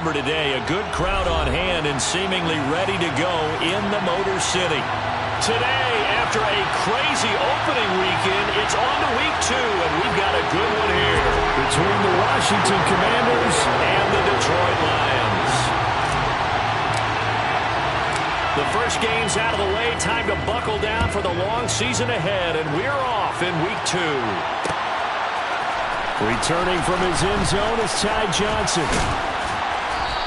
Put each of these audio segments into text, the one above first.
Today, a good crowd on hand and seemingly ready to go in the Motor City. Today, after a crazy opening weekend, it's on to week 2, and we've got a good one here between the Washington Commanders and the Detroit Lions. The first game's out of the way. Time to buckle down for the long season ahead, and we're off in week 2. Returning from his end zone is Ty Johnson.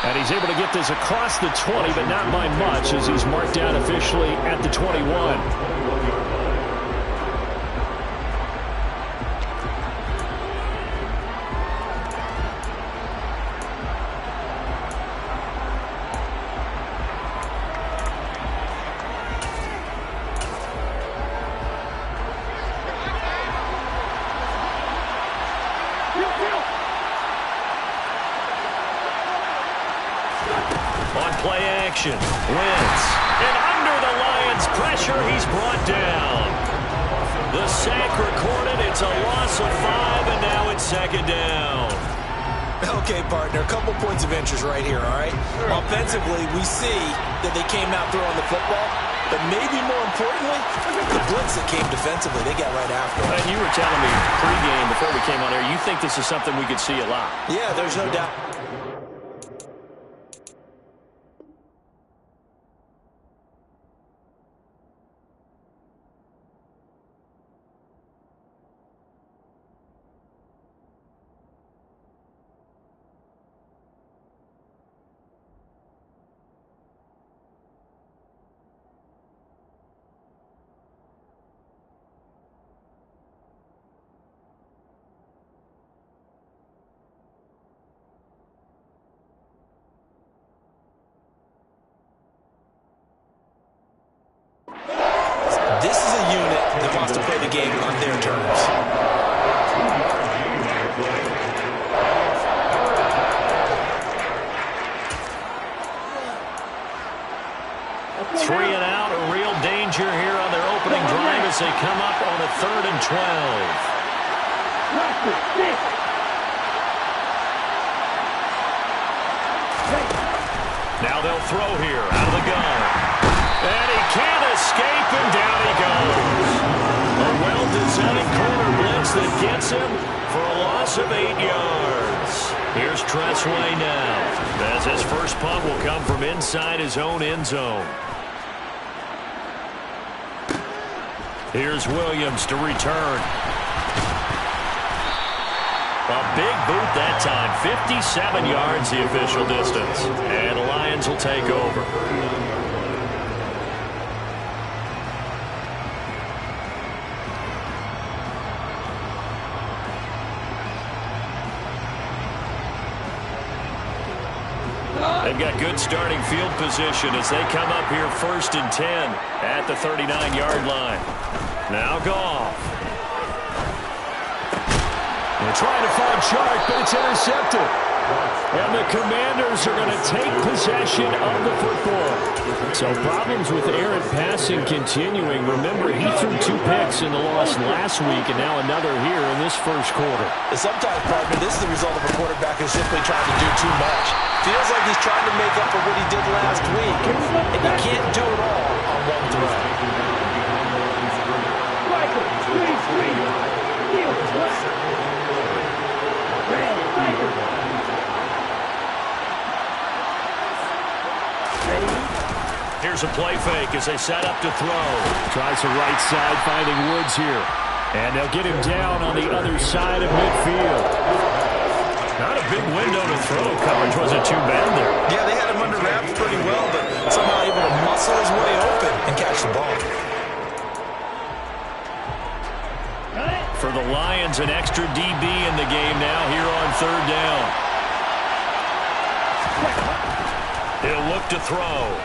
And he's able to get this across the 20, but not by much as he's marked out officially at the 21. Wentz, and under the Lions' pressure, he's brought down. The sack recorded. It's a loss of 5, and now it's second down. Okay, partner, a couple points of interest right here, all right? Offensively, we see that they came out throwing the football, but maybe more importantly, the blitz that came defensively, they got right after it. And you were telling me pregame before we came on air, you think this is something we could see a lot. Yeah, there's no doubt. This is a unit that wants to play the game on their terms. 3 and out, a real danger here on their opening drive as they come up on a 3rd and 12. Now they'll throw here out of the gun. And he can't escape, and down he goes. A well-designed corner blitz that gets him for a loss of 8 yards. Here's Tressway now, as his first punt will come from inside his own end zone. Here's Williams to return. A big boot that time, 57 yards the official distance. And the Lions will take over. They've got good starting field position as they come up here 1st and 10 at the 39-yard line. Now Goff. They're trying to find Chark, but it's intercepted. And the Commanders are going to take possession of the football. So problems with errant passing continuing. Remember, he threw 2 picks in the loss last week, and now another here in this first quarter. Sometimes, partner, this is the result of a quarterback who's simply trying to do too much. Feels like he's trying to make up for what he did last week. And you can't do it all on one throw. Here's a play fake as they set up to throw. Tries the right side, finding Woods here. And they'll get him down on the other side of midfield. Not a big window to throw. Coverage wasn't too bad there. Yeah, they had him under wraps pretty well, but somehow able to muscle his way open and catch the ball. For the Lions, an extra DB in the game now here on 3rd down. He'll look to throw.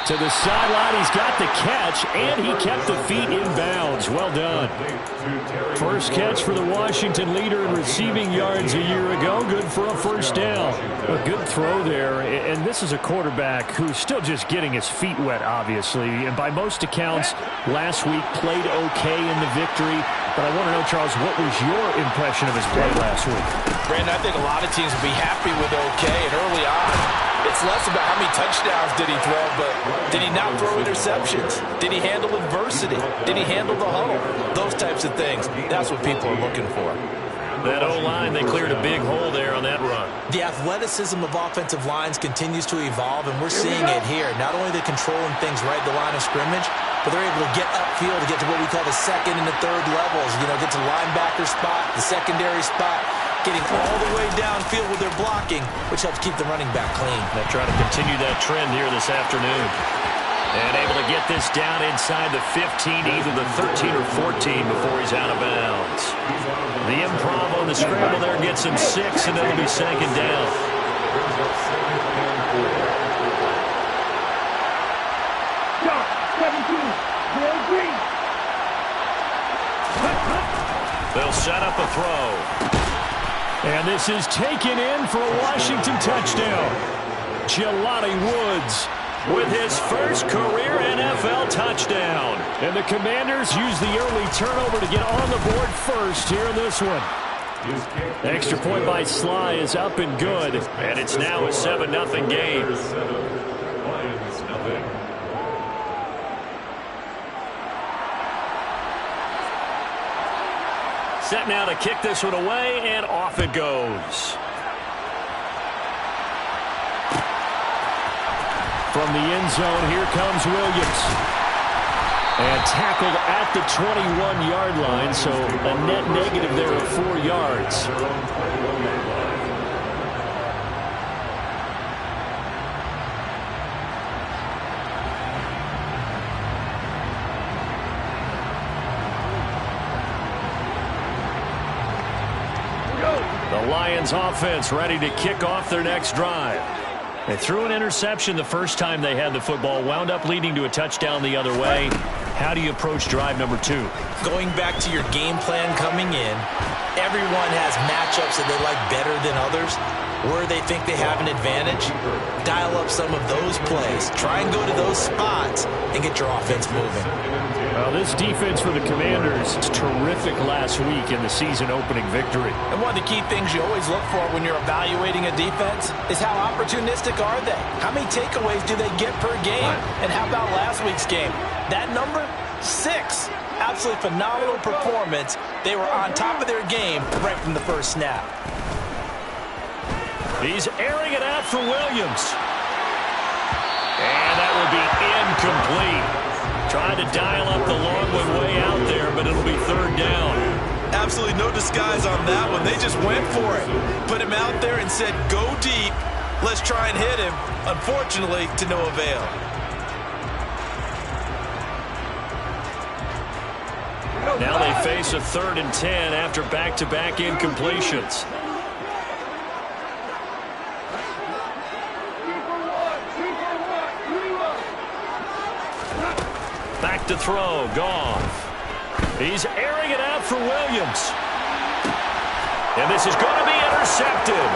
To the sideline, he's got the catch, and he kept the feet in bounds. Well done. First catch for the Washington leader in receiving yards a year ago. Good for a 1st down. A good throw there, and this is a quarterback who's still just getting his feet wet, obviously. And by most accounts, last week played okay in the victory. But I want to know, Charles, what was your impression of his play last week? Brandon, I think a lot of teams would be happy with okay, and early on, it's less about how many touchdowns did he throw, but did he not throw interceptions? Did he handle adversity? Did he handle the huddle? Those types of things. That's what people are looking for. That O-line, they cleared a big hole there on that run. The athleticism of offensive lines continues to evolve, and we're seeing it here. Not only are they controlling things right at the line of scrimmage, but they're able to get upfield to get to what we call the second and the third levels. You know, get to linebacker spot, the secondary spot, getting all the way downfield with their blocking, which helps keep the running back clean. They'll try to continue that trend here this afternoon. And able to get this down inside the 15, either the 13 or 14 before he's out of bounds. The improv on the scramble there gets him 6, and it'll be second down. They'll set up a throw. And this is taken in for a Washington touchdown. Jelani Woods with his first career NFL touchdown. And the Commanders use the early turnover to get on the board first here in this one. Extra point by Sly is up and good. And it's now a 7-0 game. Set now to kick this one away, and off it goes. From the end zone, here comes Williams. And tackled at the 21-yard line, so a net negative there of 4 yards. The Lions offense ready to kick off their next drive. They threw an interception the first time they had the football, wound up leading to a touchdown the other way. How do you approach drive number 2? Going back to your game plan coming in, everyone has matchups that they like better than others, where they think they have an advantage. Dial up some of those plays. Try and go to those spots and get your offense moving. Well, this defense for the Commanders is terrific last week in the season-opening victory. And one of the key things you always look for when you're evaluating a defense is how opportunistic are they? How many takeaways do they get per game? And how about last week's game? That number, 6. Absolutely phenomenal performance. They were on top of their game right from the first snap. He's airing it out for Williams. And that will be incomplete. Tried to dial up the long one way out there, but it'll be third down. Absolutely no disguise on that one. They just went for it. Put him out there and said, go deep. Let's try and hit him. Unfortunately, to no avail. Now they face a 3rd and 10 after back-to-back incompletions. Back to throw, Goff. He's airing it out for Williams. And this is going to be intercepted.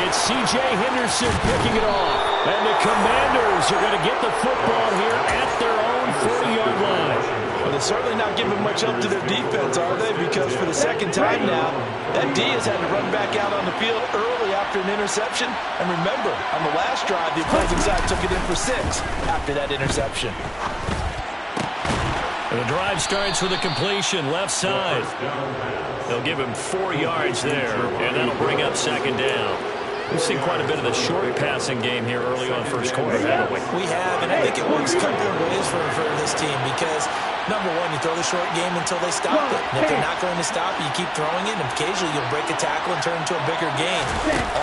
It's C.J. Henderson picking it off. And the Commanders are going to get the football here at their own 40-yard line. Well, they're certainly not giving much up to their defense, are they? Because for the second time now, that D has had to run back out on the field early after an interception. And remember, on the last drive, the opposing side took it in for 6 after that interception. And the drive starts with a completion, left side. They'll give him 4 yards there, and that'll bring up second down. We've seen quite a bit of the short passing game here early on first quarter, haven't we? We have, and I think it works a couple of ways for this team because, number one, you throw the short game until they stop it. And if they're not going to stop you, keep throwing it, and occasionally you'll break a tackle and turn it into a bigger game.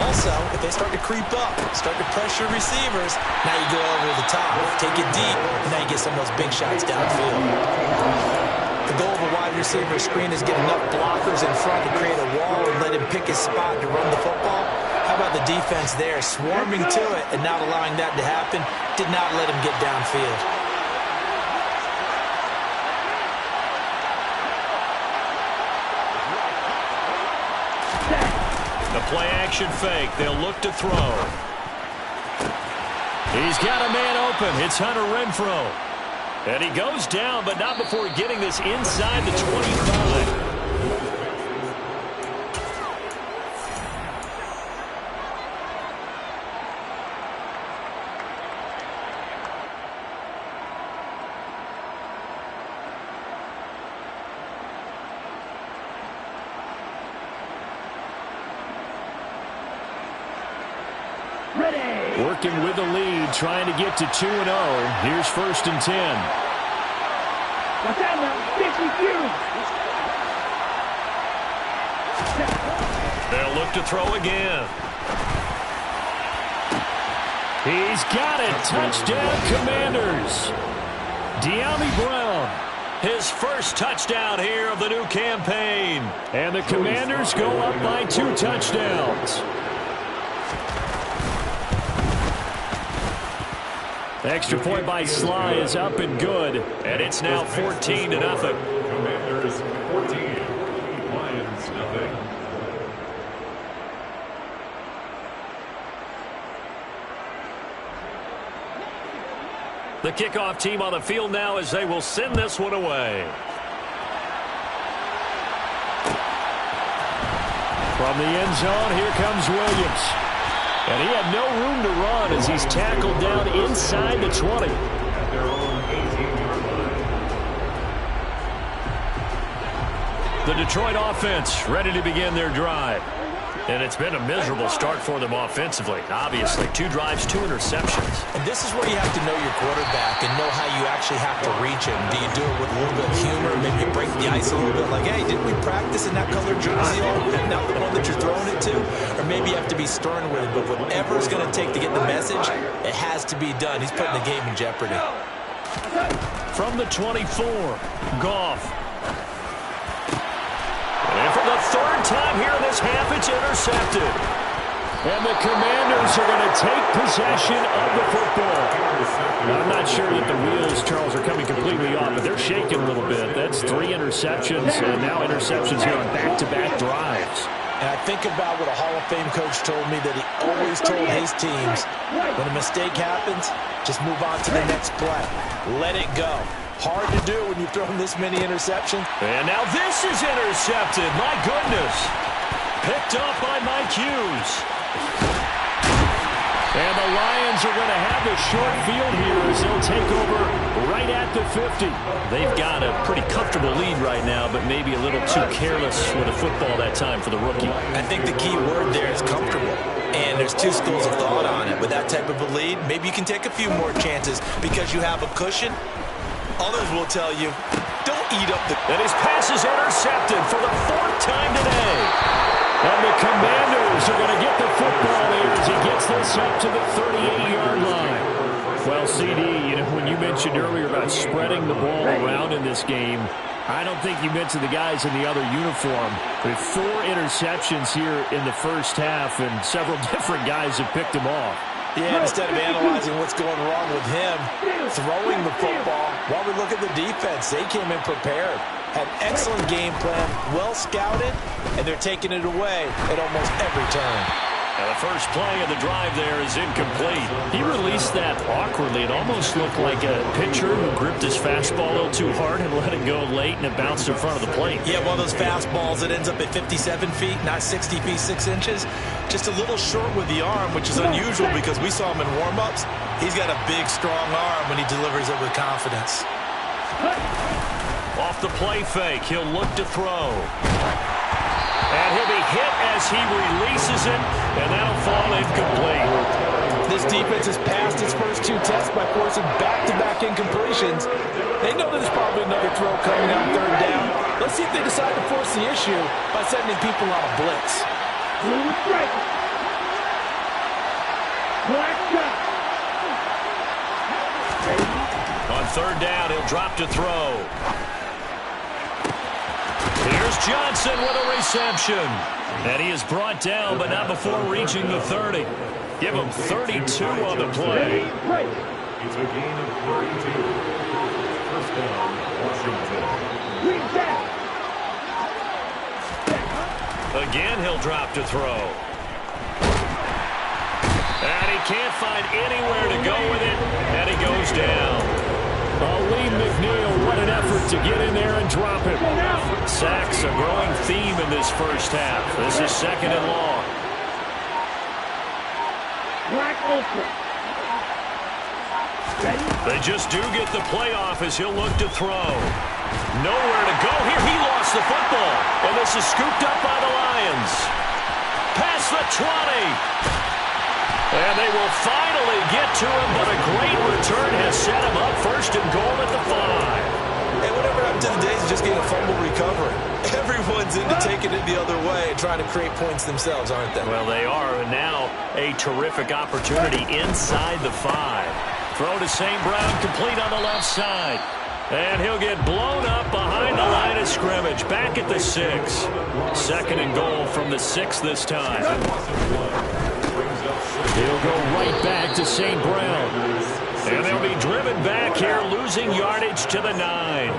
Also, if they start to creep up, start to pressure receivers, now you go over the top, take it deep, and now you get some of those big shots downfield. The goal of a wide receiver screen is get enough blockers in front to create a wall and let him pick his spot to run the football. How about the defense there, swarming to it and not allowing that to happen? Did not let him get downfield. The play-action fake. They'll look to throw. He's got a man open. It's Hunter Renfrow. And he goes down, but not before getting this inside the 25. Working with the lead, trying to get to 2-0. Here's 1st and 10. They'll look to throw again. He's got it. Touchdown, Commanders. De'Ami Brown, his first touchdown here of the new campaign. And the Commanders go up by 2 touchdowns. Extra point by Sly is up and good, and it's now 14-0. Commanders 14, Lions nothing. The kickoff team on the field now as they will send this one away. From the end zone, here comes Williams. And he had no room to run as he's tackled down inside the 20. At their own 18-yard line. The Detroit offense ready to begin their drive. And it's been a miserable start for them offensively. Obviously, 2 drives, 2 interceptions. And this is where you have to know your quarterback and know how you actually have to reach him. Do you do it with a little bit of humor? Maybe you break the ice a little bit like, hey, didn't we practice in that colored jersey already? Not the one that you're throwing it to? Or maybe you have to be stern with it. But whatever it's going to take to get the message, it has to be done. He's putting the game in jeopardy. From the 24, Goff. And for the 3rd time here in this half, it's intercepted. And the Commanders are going to take possession of the football. I'm not sure that the wheels, Charles, are coming completely off, but they're shaking a little bit. That's 3 interceptions, and now interceptions here on back-to-back drives. And I think about what a Hall of Fame coach told me, that he always told his teams, when a mistake happens, just move on to the next play. Let it go. Hard to do when you've thrown this many interceptions. And now this is intercepted. My goodness. Picked up by Mike Hughes. And the Lions are going to have the short field here as they'll take over right at the 50. They've got a pretty comfortable lead right now, but maybe a little too careless with the football that time for the rookie. I think the key word there is comfortable. And there's 2 schools of thought on it. With that type of a lead, maybe you can take a few more chances because you have a cushion. Others will tell you, don't eat up the... And his pass is intercepted for the 4th time today. And the Commanders are going to get the football here as he gets this up to the 38-yard line. Well, CD, you know, when you mentioned earlier about spreading the ball around in this game, I don't think you mentioned the guys in the other uniform. With 4 interceptions here in the first half, and several different guys have picked them off. Yeah, instead of analyzing what's going wrong with him, throwing the football, while we look at the defense, they came in prepared. Had excellent game plan, well scouted, and they're taking it away at almost every turn. And the first play of the drive there is incomplete. He released that awkwardly. It almost looked like a pitcher who gripped his fastball a little too hard and let it go late, and it bounced in front of the plate. Yeah, one of those fastballs that ends up at 57 feet, not 60 feet, 6 inches. Just a little short with the arm, which is unusual because we saw him in warm-ups. He's got a big, strong arm when he delivers it with confidence. Off the play fake, he'll look to throw. And he'll be hit as he releases it, and that'll fall incomplete. This defense has passed its first 2 tests by forcing back-to-back incompletions. They know there's probably another throw coming on 3rd down. Let's see if they decide to force the issue by sending people on a blitz. On 3rd down, he'll drop to throw. Here's Johnson with a reception. And he is brought down, but not before reaching the 30. Give him 32 on the play. It's a gain of 32. 1st down, Washington. Again, he'll drop to throw. And he can't find anywhere to go with it, and he goes down. Lee McNeil, what an effort to get in there and drop him. Sacks, a growing theme in this first half. This is 2nd and long. They just do get the playoff as he'll look to throw. Nowhere to go here. He lost the football. And this is scooped up by the Lions. Past the 20. And they will finally get to him, but a great return has set him up 1st and goal at the 5. And whatever happened to the days of just getting a fumble recovery? Everyone's into taking it the other way and trying to create points themselves, aren't they? Well, they are, and now a terrific opportunity inside the 5. Throw to St. Brown, complete on the left side. And he'll get blown up behind the line of scrimmage, back at the 6. 2nd and goal from the 6 this time. He'll go right back to St. Brown. And they'll be driven back here, losing yardage to the 9.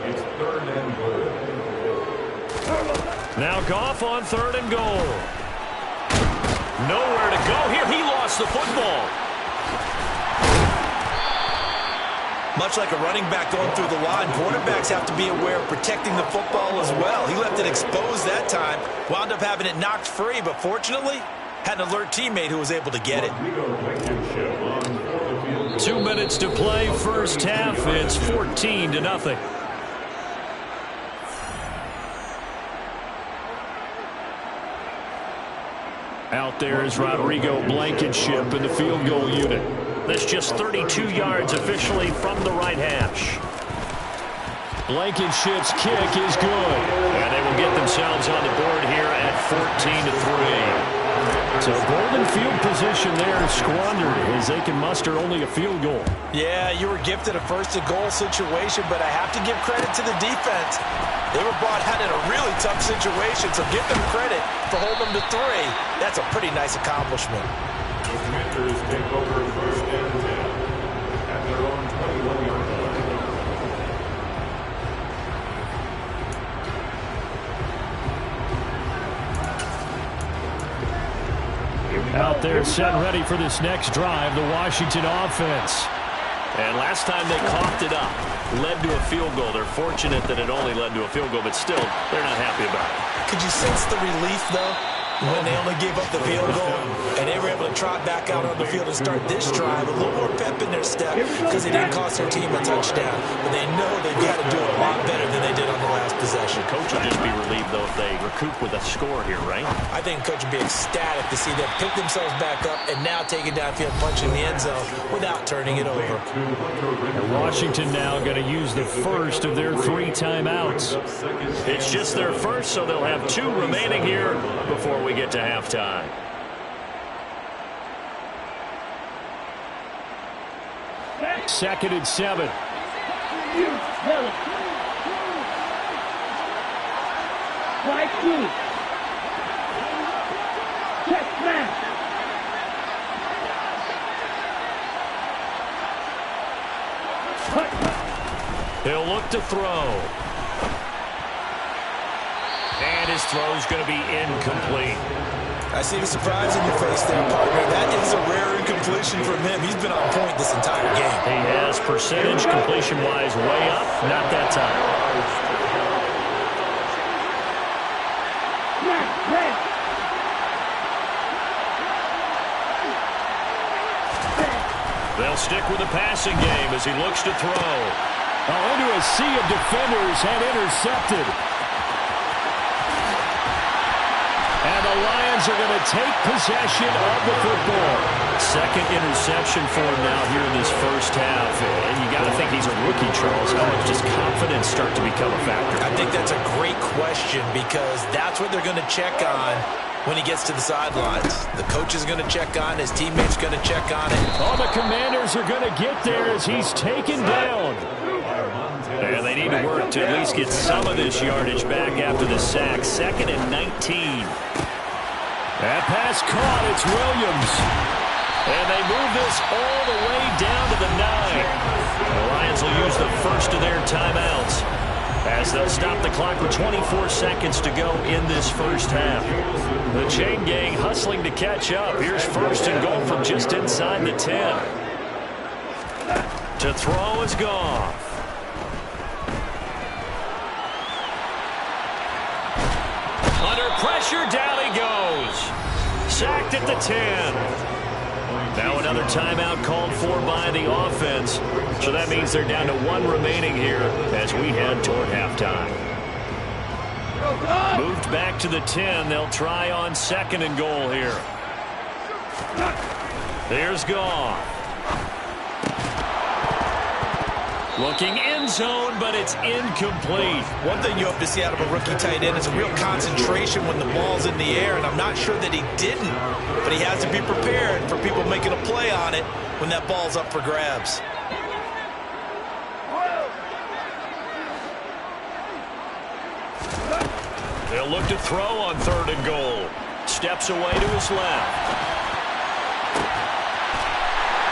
It's 3rd and goal. Now Goff on 3rd and goal. Nowhere to go here. He lost the football. Much like a running back going through the line, quarterbacks have to be aware of protecting the football as well. He left it exposed that time, wound up having it knocked free, but fortunately, had an alert teammate who was able to get it. 2 minutes to play, first half. It's 14-0. Out there is Rodrigo Blankenship in the field goal unit. That's just 32 yards officially from the right hash. Blankenship's kick is good. And they will get themselves on the board here at 14-3. So golden field position there squandered as they can muster only a field goal. Yeah, you were gifted a 1st and goal situation, but I have to give credit to the defense. They were brought out in a really tough situation, so give them credit for holding them to 3. That's a pretty nice accomplishment. The Commanders take over 1st and 10 at their own 21-yard line. Out there set ready for this next drive, the Washington offense. And last time they coughed it up, led to a field goal. They're fortunate that it only led to a field goal, but still, they're not happy about it. Could you sense the relief, though, when they only gave up the field goal and they were able to trot back out on the field and start this drive a little more pep in their step because they didn't cost their team a touchdown, but they know they've got to do it a lot better than they did on the last possession. Coach will just be relieved, though, if they recoup with a score here, right? I think Coach would be ecstatic to see them pick themselves back up and now take it downfield, punching the end zone without turning it over. And Washington now going to use the first of their 3 timeouts. It's just their first, so they'll have 2 remaining here before we get to halftime. Second and 7. He'll look to throw. And his throw's going to be incomplete. I see the surprise in your face there, partner. That is a rare incompletion from him. He's been on point this entire game. He has percentage completion-wise way up. Not that time. They'll stick with the passing game as he looks to throw. Oh, into a sea of defenders and intercepted. And the Lions are going to take possession of the football. Second interception for him now here in this first half. And you got to think he's a rookie, Charles. How much does confidence start to become a factor? I think that's a great question because that's what they're going to check on when he gets to the sidelines. The coach is going to check on, his teammates going to check on it. Oh, the Commanders are going to get there as he's taken down. And they need to work to at least get some of this yardage back after the sack. 2nd and 19. That pass caught. It's Williams. And they move this all the way down to the 9. The Lions will use the first of their timeouts as they'll stop the clock with 24 seconds to go in this first half. The chain gang hustling to catch up. Here's first and goal from just inside the 10. To throw is Goff. Under pressure, down he goes. Sacked at the 10. Now another timeout called for by the offense. So that means they're down to 1 remaining here as we head toward halftime. Moved back to the 10. They'll try on second and goal here. There's Goff. Looking end zone, but it's incomplete. One thing you hope to see out of a rookie tight end is a real concentration when the ball's in the air, and I'm not sure that he didn't, but he has to be prepared for people making a play on it when that ball's up for grabs. They'll look to throw on third and goal. Steps away to his left.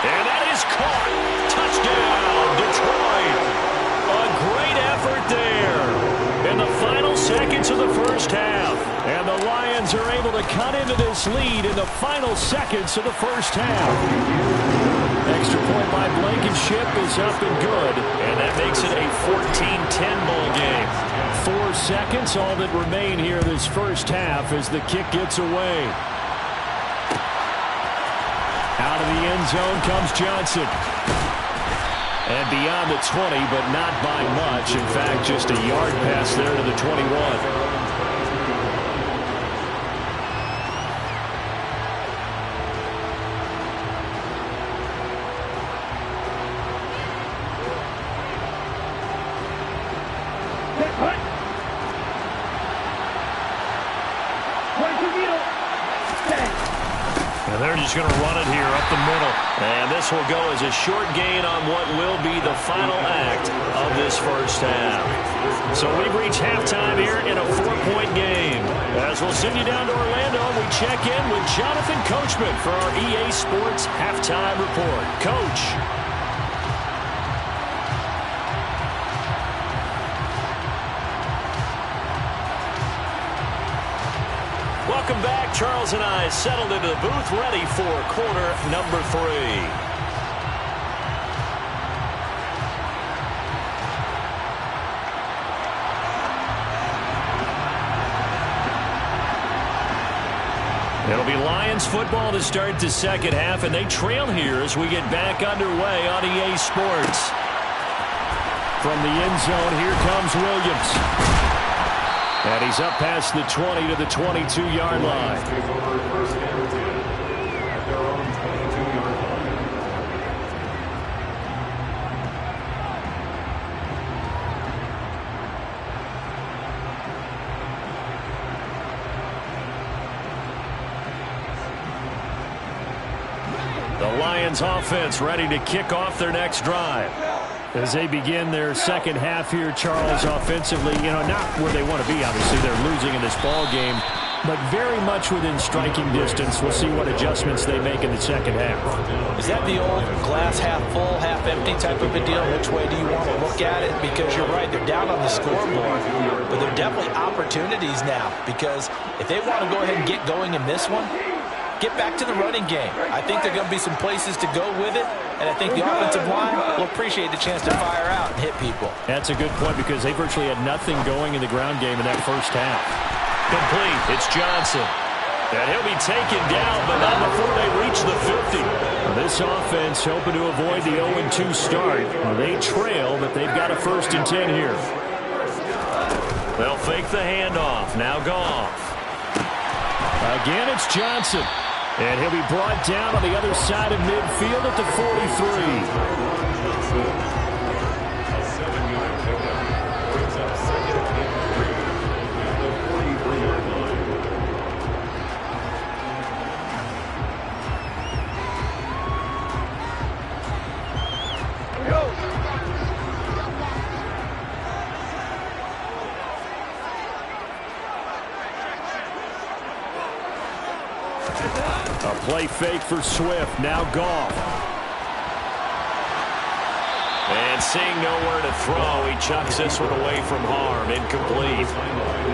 And that is caught. Touchdown, Detroit. A great effort there in the final seconds of the first half. And the Lions are able to cut into this lead in the final seconds of the first half. Extra point by Blankenship is up and good. And that makes it a 14-10 ball game. 4 seconds, all that remain here this first half as the kick gets away. Out of the end zone comes Johnson. And beyond the 20, but not by much. In fact, just a yard pass there to the 21. And they're just going to run it here up the middle. And this will go as a short gain on what will be the final act of this first half. So we've reached halftime here in a 4-point game. As we'll send you down to Orlando, we check in with Jonathan Coachman for our EA Sports Halftime Report. Coach. Welcome back. Charles and I settled into the booth, ready for quarter number 3. It'll be Lions football to start the second half, and they trail here as we get back underway on EA Sports. From the end zone, here comes Williams. And he's up past the 20 to the 22-yard line. The Lions offense ready to kick off their next drive. As they begin their second half here, Charles, offensively, not where they want to be, obviously. They're losing in this ball game, but very much within striking distance. We'll see what adjustments they make in the second half. Is that the old glass half full, half empty type of a deal? Which way do you want to look at it? Because you're right, they're down on the scoreboard, but they're definitely opportunities now, because if they want to go ahead and get going in this one, get back to the running game. I think there are going to be some places to go with it, and I think the offensive line will appreciate the chance to fire out and hit people. That's a good point because they virtually had nothing going in the ground game in that first half. Complete. It's Johnson. And he'll be taken down, but not before they reach the 50. This offense hoping to avoid the 0-2 start. They trail, but they've got a 1st and 10 here. They'll fake the handoff. Now Goff. Again, it's Johnson. And he'll be brought down on the other side of midfield at the 43. A play fake for Swift. Now Goff. And seeing nowhere to throw, he chucks this one away from harm. Incomplete.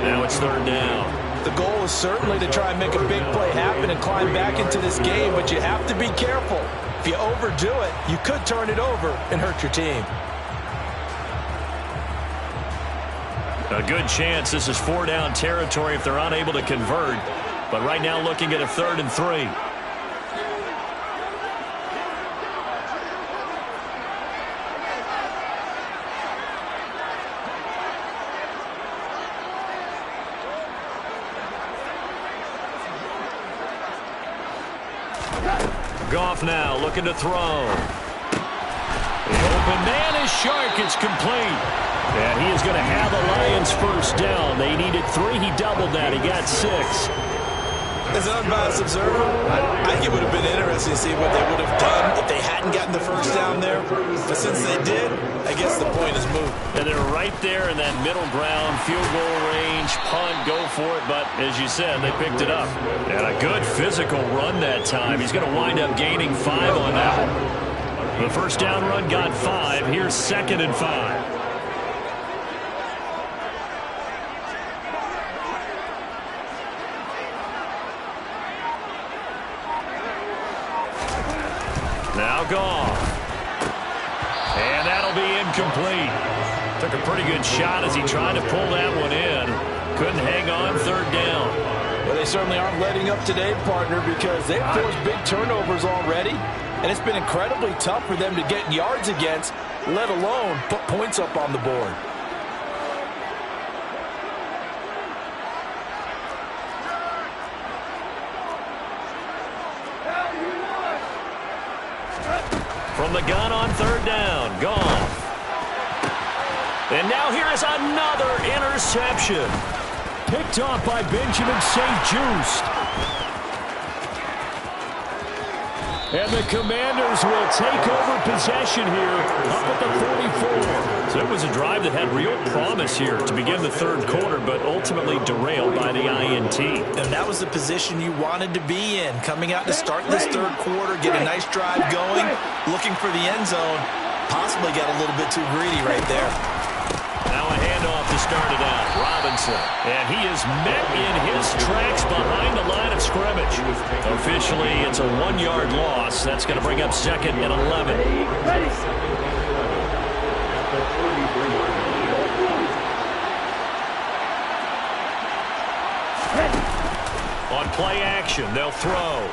Now it's third down. The goal is certainly to try and make a big play happen and climb back into this game, but you have to be careful. If you overdo it, you could turn it over and hurt your team. A good chance this is 4-down territory if they're unable to convert. But right now looking at a 3rd and 3. Goff now looking to throw. The open man is Shark. It's complete. And he is going to have the Lions first down. They needed 3. He doubled that. He got 6. As an unbiased observer, I think it would have been interesting to see what they would have done if they hadn't gotten the first down there. But since they did, I guess the point is moot. And they're right there in that middle ground, field goal range, punt, go for it. But as you said, they picked it up. And a good physical run that time. He's going to wind up gaining 5 on that one. The first down run got 5. Here's 2nd and 5. Now Goff. And that'll be incomplete. Took a pretty good shot as he tried to pull that one in. Couldn't hang on, 3rd down. Well, they certainly aren't letting up today, partner, because they've forced big turnovers already. And it's been incredibly tough for them to get yards against, let alone put points up on the board. From the gun on 3rd down, Goff. And now here is another interception. Picked off by Benjamin St-Juste. And the Commanders will take over possession here up at the 44. So it was a drive that had real promise here to begin the 3rd quarter, but ultimately derailed by the INT. And that was the position you wanted to be in. Coming out to start this 3rd quarter, get a nice drive going, looking for the end zone. Possibly got a little bit too greedy right there. Now a handoff to start it out. Robinson. And he is met in his tracks behind the line of scrimmage. Officially, it's a 1-yard loss. That's going to bring up 2nd and 11. On play action, they'll throw.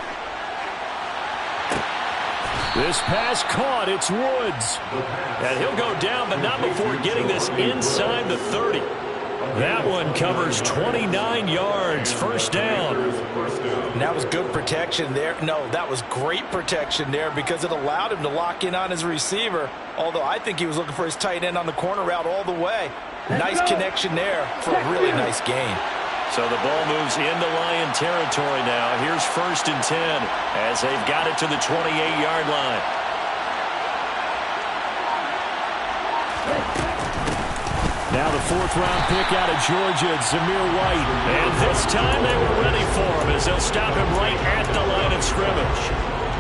This pass caught. It's Woods. And he'll go down, but not before getting this inside the 30. That one covers 29 yards. First down. And that was good protection there. No, that was great protection there because it allowed him to lock in on his receiver. Although I think he was looking for his tight end on the corner route all the way. Nice connection there for a really nice gain. So the ball moves into Lion territory now. Here's 1st and 10 as they've got it to the 28-yard line. Now the 4th-round pick out of Georgia, Zamir White. And this time they were ready for him as they'll stop him right at the line of scrimmage.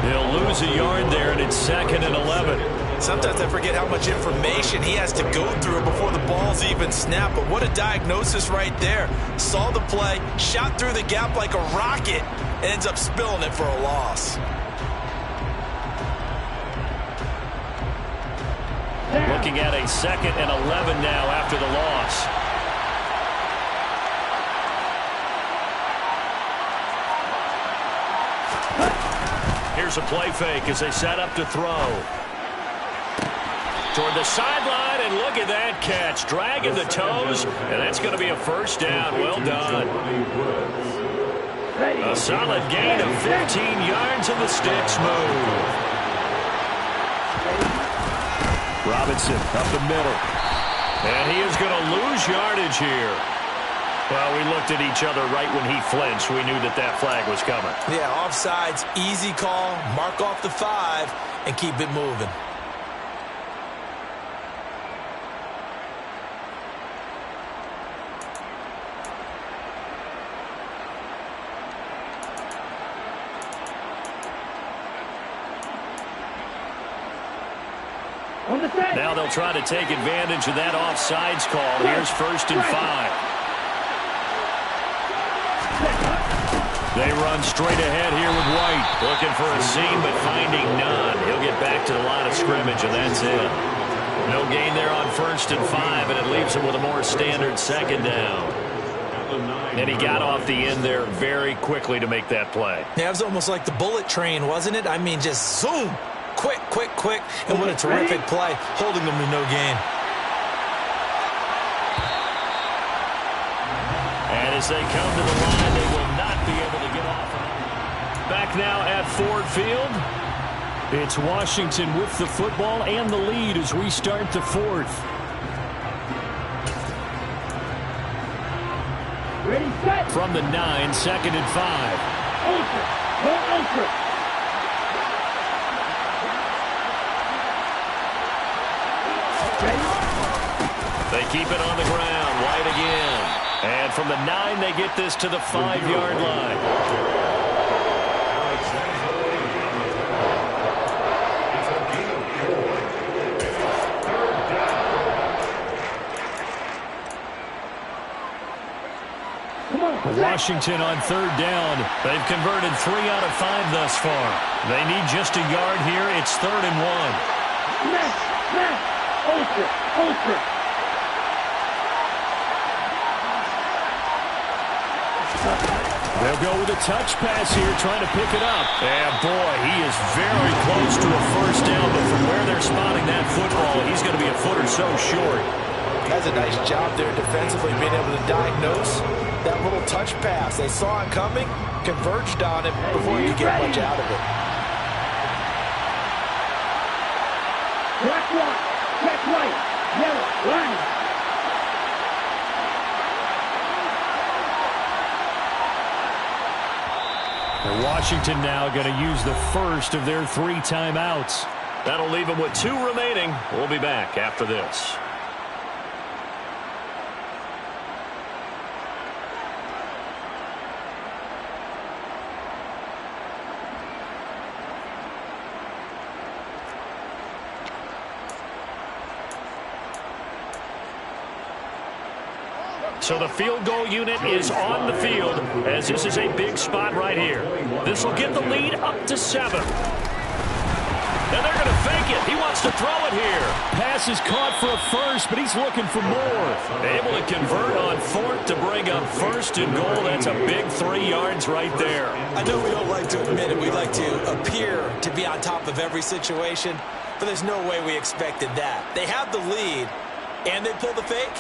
They'll lose a yard there, and it's 2nd and 11. Sometimes I forget how much information he has to go through before the ball's even snapped. But what a diagnosis right there. Saw the play, shot through the gap like a rocket, and ends up spilling it for a loss. Looking at a 2nd and 11 now after the loss. Here's a play fake as they set up to throw. Toward the sideline, and look at that catch. Dragging the toes, and that's going to be a first down. Well done. A solid gain of 15 yards, and the sticks move. Robinson up the middle. And he is going to lose yardage here. Well, we looked at each other right when he flinched. We knew that that flag was coming. Yeah, offsides, easy call. Mark off the 5 and keep it moving. Now they'll try to take advantage of that offsides call. Here's 1st and 5. They run straight ahead here with White. Looking for a seam, but finding none. He'll get back to the line of scrimmage, and that's it. No gain there on 1st and 5, and it leaves him with a more standard 2nd down. And he got off the end there very quickly to make that play. Yeah, it was almost like the bullet train, wasn't it? I mean, just zoom. Quick, quick, quick. And what a terrific play, holding them to no gain. And as they come to the line, they will not be able to get off. Back now at Ford Field. It's Washington with the football and the lead as we start the 4th. Ready, set. From the 9, 2nd and 5. Ultra. More ultra. They keep it on the ground. White again. And from the 9, they get this to the 5-yard line. Washington on 3rd down. They've converted 3 out of 5 thus far. They need just a yard here. It's 3rd and 1. Smash. Ultra. Ultra. They'll go with a touch pass here, trying to pick it up. And boy, he is very close to a 1st down, but from where they're spotting that football, he's going to be a foot or so short. That's a nice job there defensively, being able to diagnose that little touch pass. They saw it coming, converged on it before you get much out of it. Black one. Check right. Yellow. Line. And Washington now going to use the first of their 3 timeouts. That'll leave them with 2 remaining. We'll be back after this. So the field goal unit is on the field as this is a big spot right here. This will get the lead up to 7. And they're going to fake it. He wants to throw it here. Pass is caught for a first, but he's looking for more. Able to convert on 4th to bring up 1st and goal. That's a big 3 yards right there. I know we don't like to admit it. We like to appear to be on top of every situation, but there's no way we expected that. They have the lead, and they pull the fake.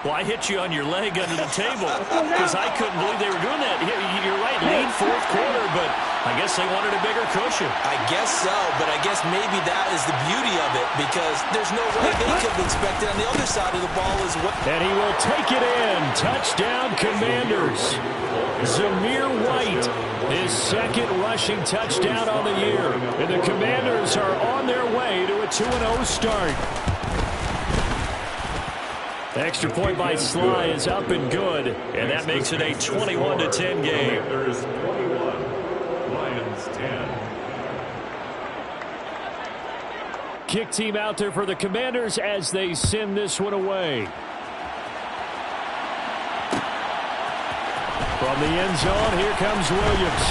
Well, I hit you on your leg under the table because I couldn't believe they were doing that. You're right, lead 4th quarter, but I guess they wanted a bigger cushion. I guess so, but I guess maybe that is the beauty of it because there's no way they could have expected on the other side of the ball as well. And he will take it in. Touchdown, Commanders. Zamir White, his 2nd rushing touchdown on the year. And the Commanders are on their way to a 2-0 start. Extra point by Sly is up and good, and that makes it a 21-10 game. There's 21, Lions 10. Kick team out there for the Commanders as they send this one away. From the end zone, here comes Williams.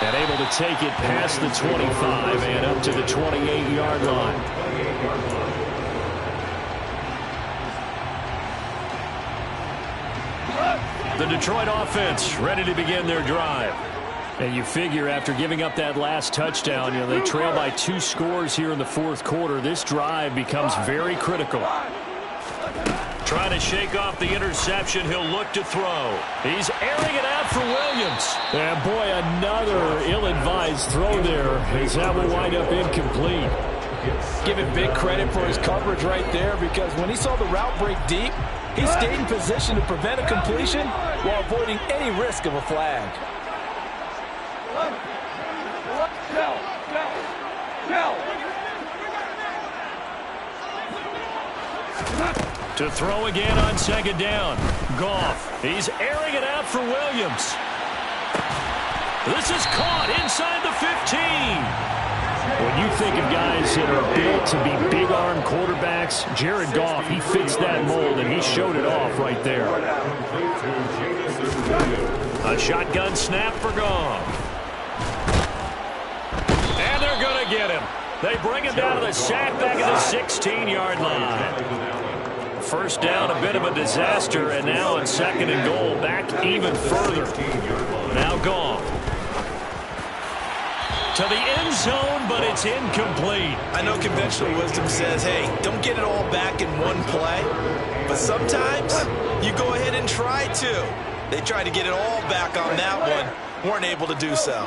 And able to take it past the 25 and up to the 28-yard line. The Detroit offense ready to begin their drive. And you figure after giving up that last touchdown, they trail by 2 scores here in the 4th quarter. This drive becomes very critical. Trying to shake off the interception. He'll look to throw. He's airing it out for Williams. And boy, another ill-advised throw there as that will wind up incomplete. Give him big credit for his coverage right there because when he saw the route break deep, he stayed in position to prevent a completion while avoiding any risk of a flag. To throw again on 2nd down. Goff. He's airing it out for Williams. This is caught inside the 15. When you think of guys that are built to be big-arm quarterbacks, Jared Goff, he fits that mold, and he showed it off right there. A shotgun snap for Goff. And they're going to get him. They bring him down to the sack back at the 16-yard line. First down, a bit of a disaster, and now on 2nd and goal, back even further. Now Goff. To the end zone, but it's incomplete. I know conventional wisdom says, hey, don't get it all back in one play. But sometimes you go ahead and try to. They tried to get it all back on that one. Weren't able to do so.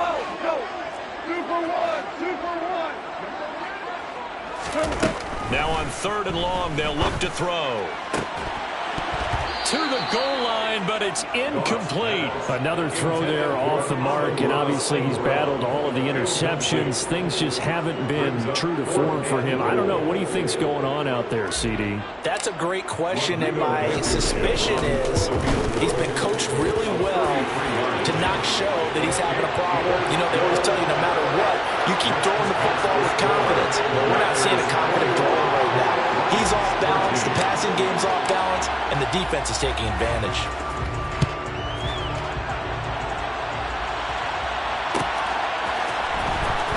Now on 3rd and long, they'll look to throw. To the goal line, but it's incomplete. Another throw there off the mark, and obviously he's battled all of the interceptions. Things just haven't been true to form for him. I don't know. What do you think's going on out there, CD? That's a great question, and my suspicion is he's been coached really well to not show that he's having a problem. You know, they always tell you no matter what, you keep throwing the football with confidence. Well, we're not seeing a confident thrower right now. He's off balance, the passing game's off balance, and the defense is taking advantage.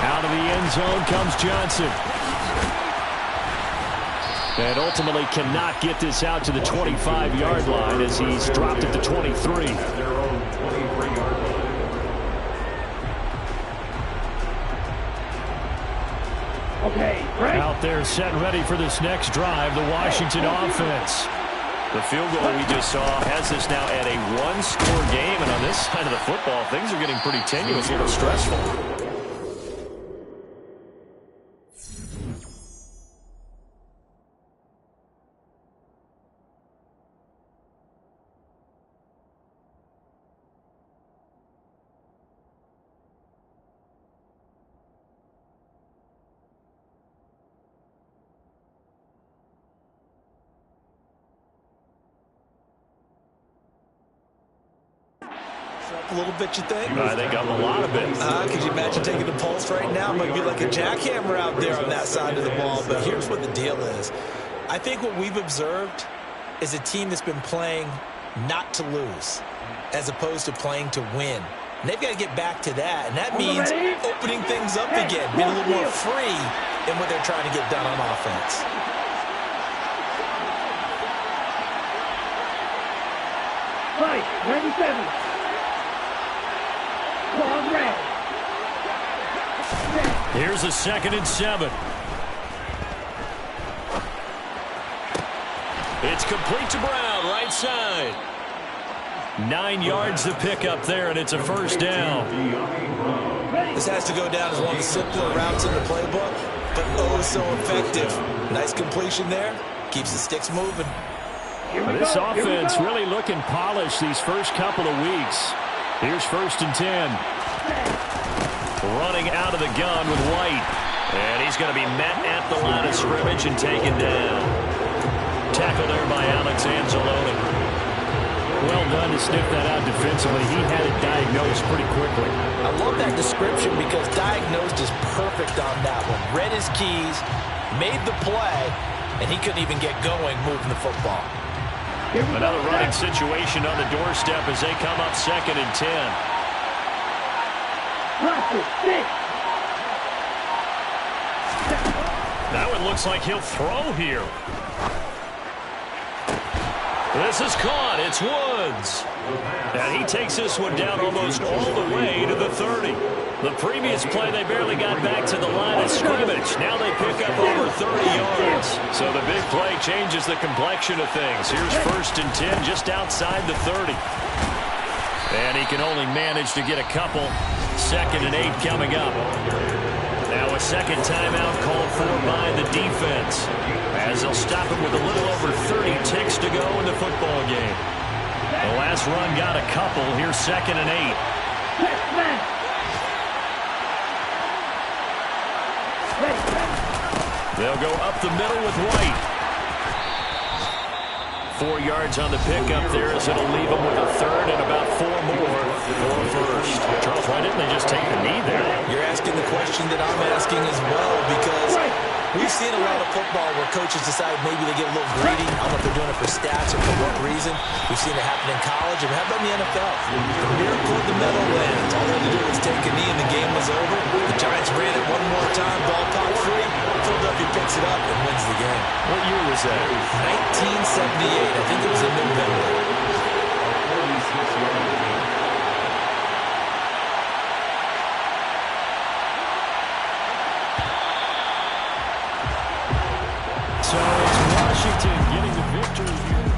Out of the end zone comes Johnson. And ultimately cannot get this out to the 25-yard line as he's dropped at the 23. Okay, right. Out there set and ready for this next drive, the Washington offense. The field goal we just saw has this now at a one-score game, and on this side of the football, things are getting pretty tenuous, a little stressful. A little bit, you think? I think I'm a lot of it. Could you imagine taking the pulse right now? Might be like a jackhammer out there on that side of the ball. But here's what the deal is. I think what we've observed is a team that's been playing not to lose as opposed to playing to win. And they've got to get back to that. And that means opening things up again, being a little more free in what they're trying to get done on offense. Right, 97. Here's a 2nd and 7. It's complete to Brown, right side. 9 yards to pick up there, and it's a first down. This has to go down as one of the simpler routes in the playbook, but oh so effective. Nice completion there. Keeps the sticks moving. This offense really looking polished these first couple of weeks. Here's 1st and 10. Running out of the gun with White. And he's going to be met at the line of scrimmage and taken down. Tackle there by Alex Anzalone. Well done to sniff that out defensively. He had it diagnosed pretty quickly. I love that description because diagnosed is perfect on that one. Read his keys, made the play, and he couldn't even get going moving the football. Another running situation on the doorstep as they come up 2nd and 10. That one looks like he'll throw here. This is caught. It's Woods. And he takes this one down almost all the way to the 30. The previous play, they barely got back to the line of scrimmage. Now they pick up over 30 yards. So the big play changes the complexion of things. Here's 1st and 10 just outside the 30. And he can only manage to get a couple. 2nd and 8 coming up. Now a second timeout called for by the defense, as they'll stop him with a little over 30 ticks to go in the football game. The last run got a couple. Here's 2nd and 8. They'll go up the middle with White. 4 yards on the pickup there as it'll leave him with a 3rd and about 4 more. for first. Charles, why didn't they just take the knee there? You're asking the question that I'm asking as well, because we've seen a lot of football where coaches decide maybe they get a little greedy. I don't know if they're doing it for stats or for what reason. We've seen it happen in college, and how about in the NFL? The miracle of the Meadowlands. All they had to do was take a knee, and the game was over. The Giants ran it one more time, ball popped free. Philadelphia picks it up and wins the game. What year was that? 1978. I think it was in November. So it's Washington getting the victory here.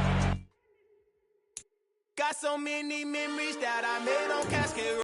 Got so many memories that I made on casket.